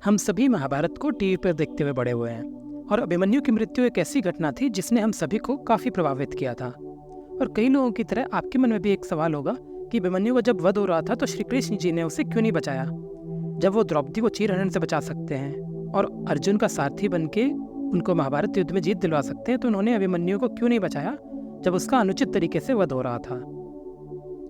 हम सभी महाभारत को टीवी पर देखते हुए बड़े हुए हैं और अभिमन्यु की मृत्यु एक ऐसी घटना थी जिसने हम सभी को काफी प्रभावित किया था। और कई लोगों की तरह आपके मन में भी एक सवाल होगा कि अभिमन्यु का जब वध हो रहा था तो श्री कृष्ण जी ने उसे क्यों नहीं बचाया, जब वो द्रौपदी को चीरहरण से बचा सकते हैं और अर्जुन का सारथी बन के उनको महाभारत युद्ध में जीत दिलवा सकते हैं, तो उन्होंने अभिमन्यु को क्यों नहीं बचाया जब उसका अनुचित तरीके से वध हो रहा था।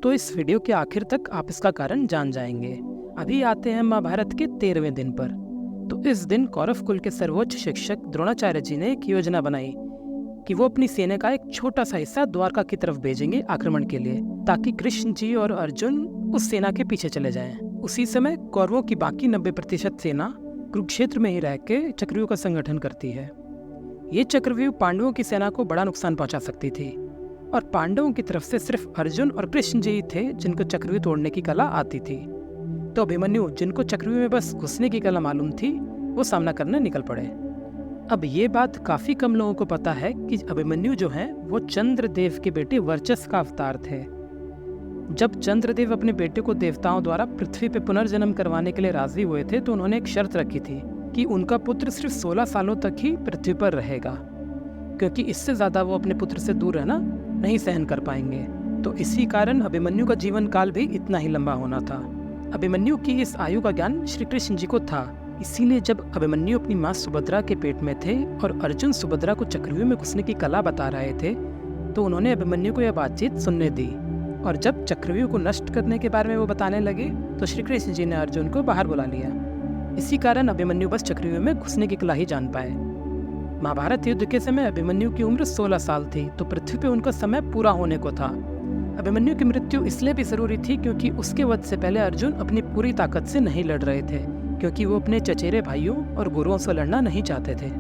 तो इस वीडियो के आखिर तक आप इसका कारण जान जाएंगे। अभी आते हैं महाभारत के 13वें दिन पर। तो इस दिन कौरव कुल के सर्वोच्च शिक्षक द्रोणाचार्य जी ने एक योजना बनाई कि वो अपनी सेना का एक छोटा सा हिस्सा द्वारका की तरफ भेजेंगे आक्रमण के लिए, ताकि कृष्ण जी और अर्जुन उस सेना के पीछे चले जाएं। उसी समय कौरवों की बाकी 90% सेना कुरुक्षेत्र में ही रह के चक्रव्यूह का संगठन करती है। ये चक्रव्यूह पांडवों की सेना को बड़ा नुकसान पहुंचा सकती थी और पांडवों की तरफ से सिर्फ अर्जुन और कृष्ण जी ही थे जिनको चक्रव्यूह तोड़ने की कला आती थी। तो अभिमन्यु, जिनको चक्रव्यूह में बस घुसने की कला मालूम थी, वो सामना करने निकल पड़े। अब ये बात काफी कम लोगों को पता है कि अभिमन्यु जो है वो चंद्रदेव के बेटे वर्चस का अवतार थे। जब चंद्रदेव अपने बेटे को देवताओं द्वारा पृथ्वी पे पुनर्जन्म करवाने के लिए राजी हुए थे तो उन्होंने एक शर्त रखी थी कि उनका पुत्र सिर्फ 16 सालों तक ही पृथ्वी पर रहेगा, क्योंकि इससे ज्यादा वो अपने पुत्र से दूर रहना नहीं सहन कर पाएंगे। तो इसी कारण अभिमन्यु का जीवन काल भी इतना ही लंबा होना था। अभिमन्यु की इस आयु का ज्ञान श्री कृष्ण जी को था, इसीलिए जब अभिमन्यु अपनी माँ सुभद्रा के पेट में थे और अर्जुन सुभद्रा को चक्रव्यूह में घुसने की कला बता रहे थे, तो उन्होंने अभिमन्यु को यह बातचीत सुनने दी। और जब चक्रव्यूह को नष्ट करने के बारे में वो बताने लगे तो श्री कृष्ण जी ने अर्जुन को बाहर बुला लिया। इसी कारण अभिमन्यु बस चक्रव्यूह में घुसने की कला ही जान पाए। महाभारत युद्ध के समय अभिमन्यु की उम्र 16 साल थी, तो पृथ्वी पे उनका समय पूरा होने को था। अभिमन्यु की मृत्यु इसलिए भी जरूरी थी क्योंकि उसके वध से पहले अर्जुन अपनी पूरी ताकत से नहीं लड़ रहे थे, क्योंकि वो अपने चचेरे भाइयों और गुरुओं से लड़ना नहीं चाहते थे।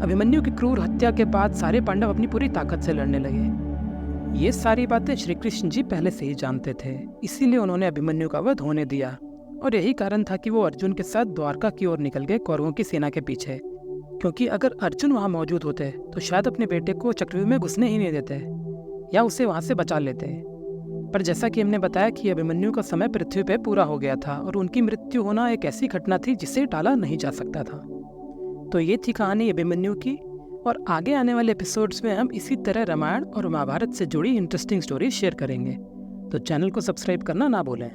अभिमन्यु की क्रूर हत्या के बाद सारे पांडव अपनी पूरी ताकत से लड़ने लगे। ये सारी बातें श्री कृष्ण जी पहले से ही जानते थे, इसीलिए उन्होंने अभिमन्यु का वध होने दिया। और यही कारण था कि वो अर्जुन के साथ द्वारका की ओर निकल गए कौरवों की सेना के पीछे, क्योंकि अगर अर्जुन वहां मौजूद होते तो शायद अपने बेटे को चक्रव्यूह में घुसने ही नहीं देते या उसे वहां से बचा लेते। पर जैसा कि हमने बताया कि अभिमन्यु का समय पृथ्वी पे पूरा हो गया था और उनकी मृत्यु होना एक ऐसी घटना थी जिसे टाला नहीं जा सकता था। तो ये थी कहानी अभिमन्यु की, और आगे आने वाले एपिसोड्स में हम इसी तरह रामायण और महाभारत से जुड़ी इंटरेस्टिंग स्टोरी शेयर करेंगे। तो चैनल को सब्सक्राइब करना ना भूलें।